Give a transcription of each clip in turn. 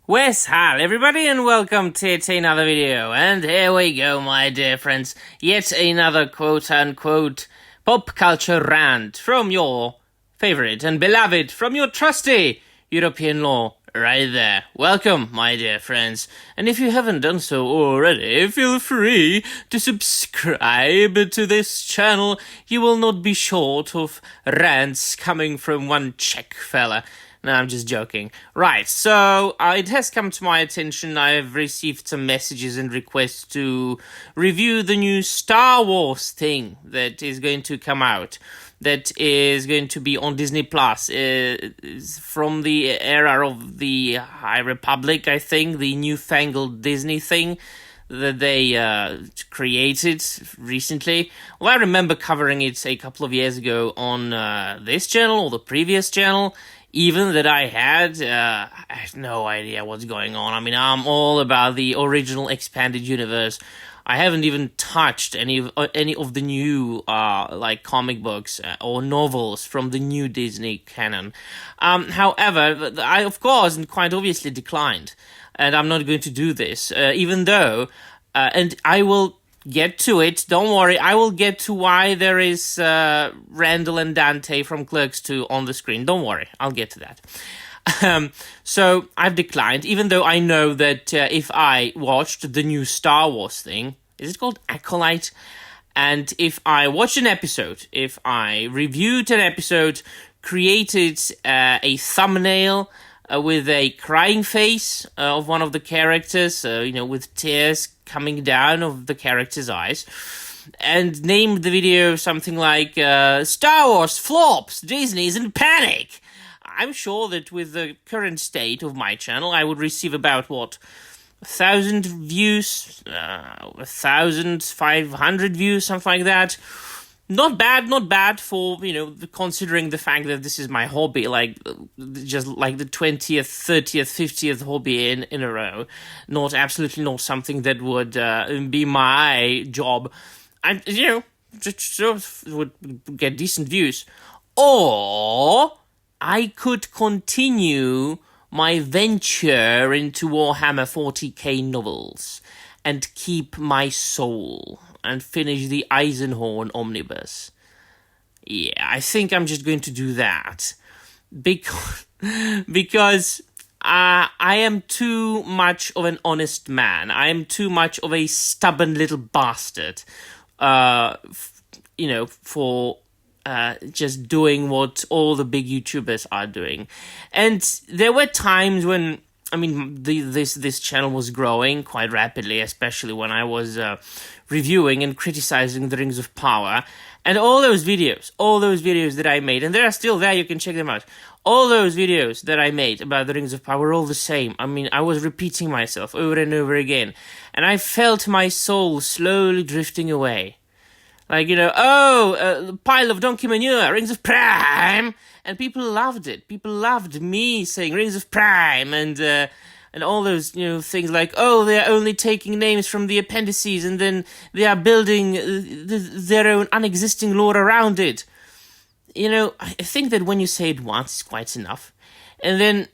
Wes, hi everybody, and welcome to another video. And here we go, my dear friends. Yet another quote-unquote pop culture rant from your favorite and beloved, from your trusty European law right there. Welcome, my dear friends. And if you haven't done so already, feel free to subscribe to this channel. You will not be short of rants coming from one Czech fella. No, I'm just joking. Right, so it has come to my attention. I've received some messages and requests to review the new Star Wars thing that is going to come out. That is going to be on Disney Plus. From the era of the High Republic, I think, the newfangled Disney thing that they created recently. Well, I remember covering it a couple of years ago on this channel or the previous channel. Even that I had no idea what's going on. I mean, I'm all about the original expanded universe. I haven't even touched any of the new like comic books or novels from the new Disney canon. However, I of course and quite obviously declined, and I'm not going to do this, even though, and I will get to it. Don't worry, I will get to why there is Randall and Dante from Clerks 2 on the screen. Don't worry, I'll get to that. So I've declined, even though I know that if I watched the new Star Wars thing, is it called Acolyte? And if I watched an episode, if I reviewed an episode, created a thumbnail with a crying face of one of the characters, with tears coming down of the character's eyes, and named the video something like Star Wars flops, Disney's in panic. I'm sure that with the current state of my channel, I would receive about, 1,000 views, 1,500 views, something like that. Not bad for, considering the fact that this is my hobby, just like the 20th, 30th, 50th hobby in a row. Absolutely not something that would be my job. And, just would get decent views. Or I could continue my venture into Warhammer 40k novels and keep my soul and finish the Eisenhorn omnibus. Yeah, I think I'm just going to do that. Because I am too much of an honest man. I am too much of a stubborn little bastard, for just doing what all the big YouTubers are doing. And there were times when, this channel was growing quite rapidly, especially when I was reviewing and criticizing the Rings of Power. And all those videos that I made, and they are still there, you can check them out. All those videos that I made about the Rings of Power were all the same. I was repeating myself over and over again. And I felt my soul slowly drifting away. Pile of donkey manure, Rings of Prime! And people loved it. People loved me saying Rings of Prime and all those, things like, they're only taking names from the appendices and then they are building their own unexisting lore around it. I think that when you say it once, it's quite enough. And then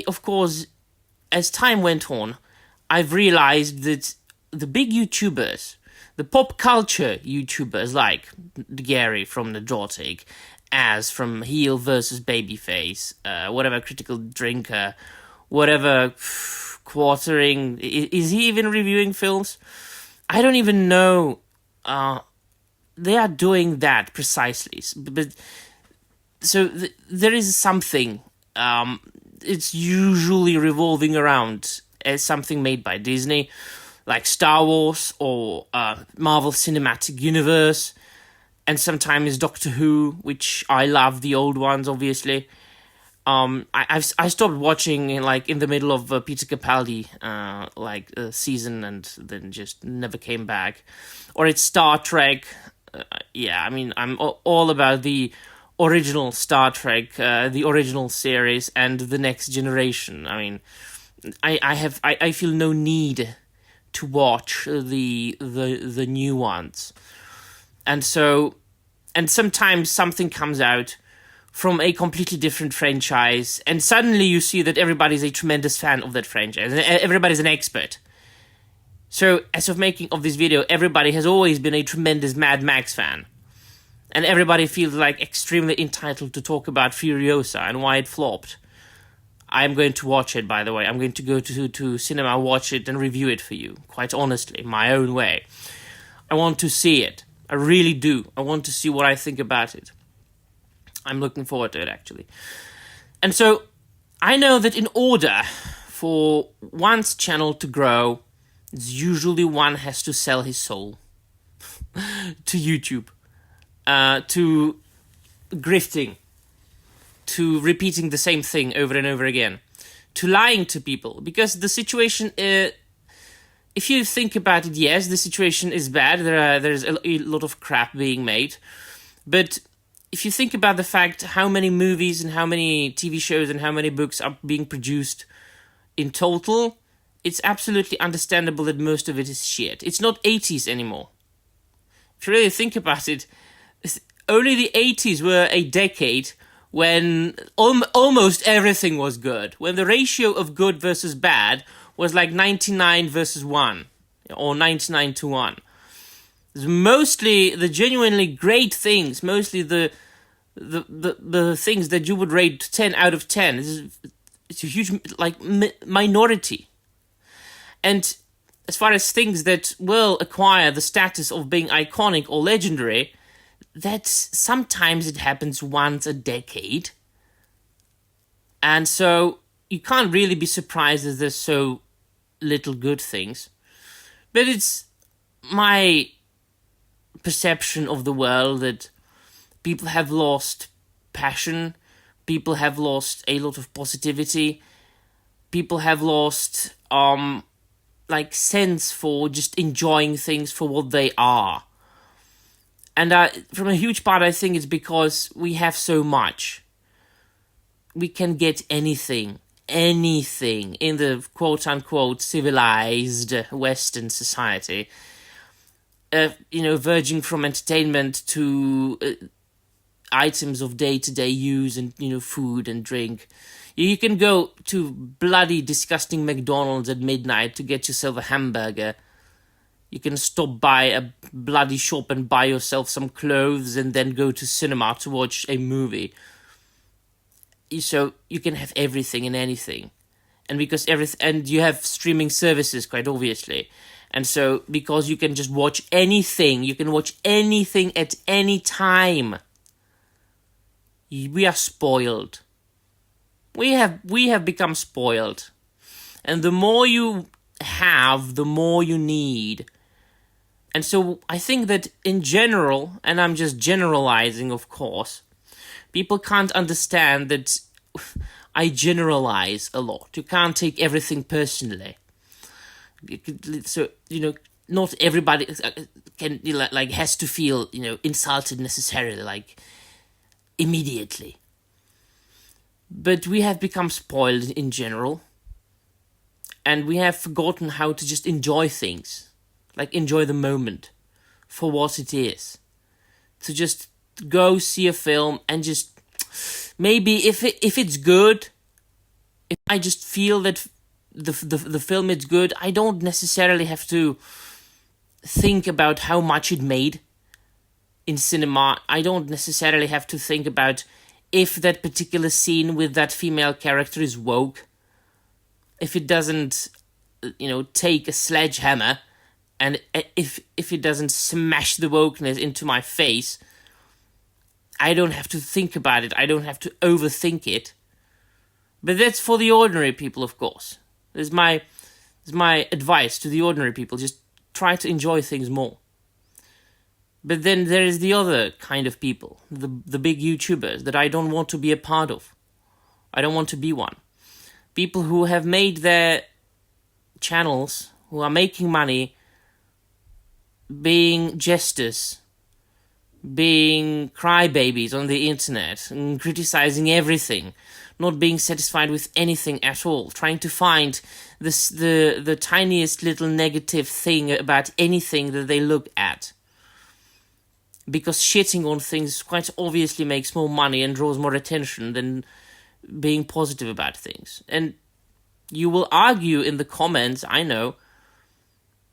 of course, as time went on, I've realized that the big YouTubers, the pop culture YouTubers like Gary from the Drawtig, Az from Heel versus Babyface, whatever Critical Drinker, whatever Quartering, is he even reviewing films? I don't even know. They are doing that precisely. But so there is something. It's usually revolving around as something made by Disney, like Star Wars or Marvel Cinematic Universe, and sometimes Doctor Who, which I love the old ones, obviously. I stopped watching in the middle of Peter Capaldi season, and then just never came back. Or it's Star Trek. I'm all about the original Star Trek, the original series, and the Next Generation. I feel no need to watch the new ones. And sometimes something comes out from a completely different franchise, and suddenly you see that everybody's a tremendous fan of that franchise, and everybody's an expert. So, as of making of this video, everybody has always been a tremendous Mad Max fan. And everybody feels like extremely entitled to talk about Furiosa and why it flopped. I'm going to watch it, by the way. I'm going to go to cinema, watch it, and review it for you. Quite honestly, my own way. I want to see it. I really do. I want to see what I think about it. I'm looking forward to it, actually. And so, I know that in order for one's channel to grow, usually one has to sell his soul to YouTube. To grifting, to repeating the same thing over and over again, to lying to people. Because the situation, if you think about it, yes, the situation is bad. There's a lot of crap being made. But if you think about the fact how many movies and how many TV shows and how many books are being produced in total, it's absolutely understandable that most of it is shit. It's not 80s anymore. If you really think about it, only the 80s were a decade when almost everything was good. When the ratio of good versus bad was like 99 versus 1. Or 99 to 1. Mostly the genuinely great things, mostly the things that you would rate 10 out of 10. It's a huge minority. And as far as things that will acquire the status of being iconic or legendary, that sometimes it happens once a decade. And so you can't really be surprised that there's so little good things. But it's my perception of the world that people have lost passion, people have lost a lot of positivity, people have lost sense for just enjoying things for what they are. And from a huge part, I think it's because we have so much. We can get anything in the quote-unquote civilized Western society. Verging from entertainment to items of day-to-day use and, food and drink. You can go to bloody disgusting McDonald's at midnight to get yourself a hamburger. You can stop by a bloody shop and buy yourself some clothes and then go to cinema to watch a movie. So you can have everything and anything. And and you have streaming services, quite obviously. And so because you can just watch anything, you can watch anything at any time. We are spoiled. We have become spoiled. And the more you have, the more you need. And so I think that in general, and I'm just generalizing, of course, people can't understand that I generalize a lot. You can't take everything personally. So, not everybody can has to feel, insulted necessarily, immediately. But we have become spoiled in general. And we have forgotten how to just enjoy things. Enjoy the moment for what it is. To just go see a film and just... Maybe if it's good, if I just feel that the film is good, I don't necessarily have to think about how much it made in cinema. I don't necessarily have to think about if that particular scene with that female character is woke. If it doesn't, take a sledgehammer, and if it doesn't smash the wokeness into my face, I don't have to think about it. I don't have to overthink it. But that's for the ordinary people, of course. This is my advice to the ordinary people. Just try to enjoy things more. But then there is the other kind of people, the big YouTubers that I don't want to be a part of. I don't want to be one. People who have made their channels, who are making money, being jesters, being crybabies on the internet, and criticizing everything, not being satisfied with anything at all, trying to find the tiniest little negative thing about anything that they look at. because shitting on things quite obviously makes more money and draws more attention than being positive about things. And you will argue in the comments, I know,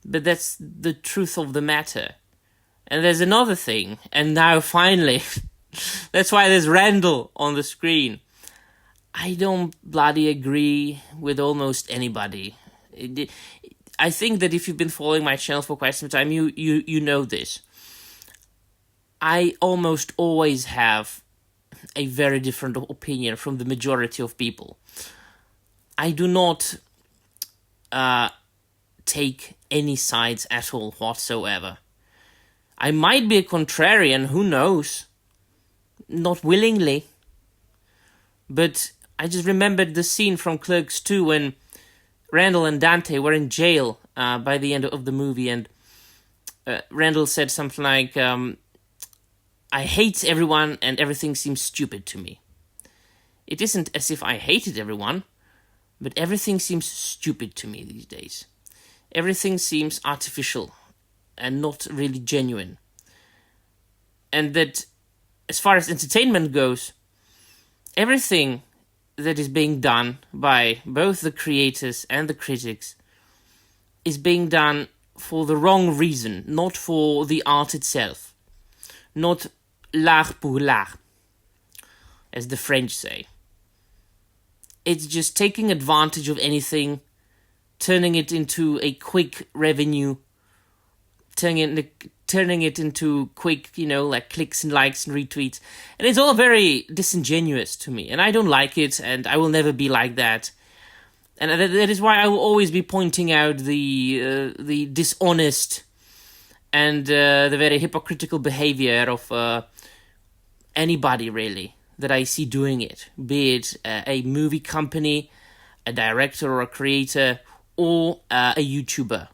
but that's the truth of the matter. And there's another thing, and now finally, that's why there's Randall on the screen. I don't bloody agree with almost anybody. I think that if you've been following my channel for quite some time, you know this. I almost always have a very different opinion from the majority of people. I do not take any sides at all whatsoever. I might be a contrarian, who knows? Not willingly. But I just remembered the scene from Clerks 2 when Randall and Dante were in jail by the end of the movie, and Randall said something like, I hate everyone and everything seems stupid to me. It isn't as if I hated everyone, but everything seems stupid to me these days. Everything seems artificial and not really genuine. And that, as far as entertainment goes, everything that is being done by both the creators and the critics is being done for the wrong reason, not for the art itself. Not l'art pour l'art, as the French say. It's just taking advantage of anything, turning it into a quick revenue, turning it into quick, like clicks and likes and retweets. And it's all very disingenuous to me. And I don't like it, and I will never be like that. And that is why I will always be pointing out the dishonest and the very hypocritical behavior of anybody, really, that I see doing it. Be it a movie company, a director or a creator, or a YouTuber.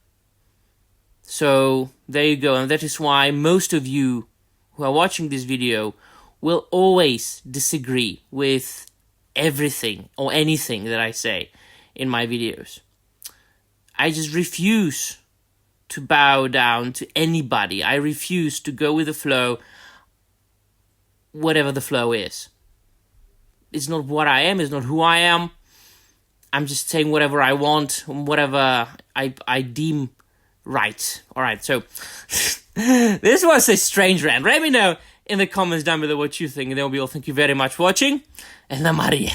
So, there you go. And that is why most of you who are watching this video will always disagree with everything or anything that I say in my videos. I just refuse to bow down to anybody. I refuse to go with the flow, whatever the flow is. It's not what I am, it's not who I am. I'm just saying whatever I want, whatever I deem right. Alright, so this was a strange rant. Let me know in the comments down below what you think, and then we'll be all thank you very much for watching, and la Maria.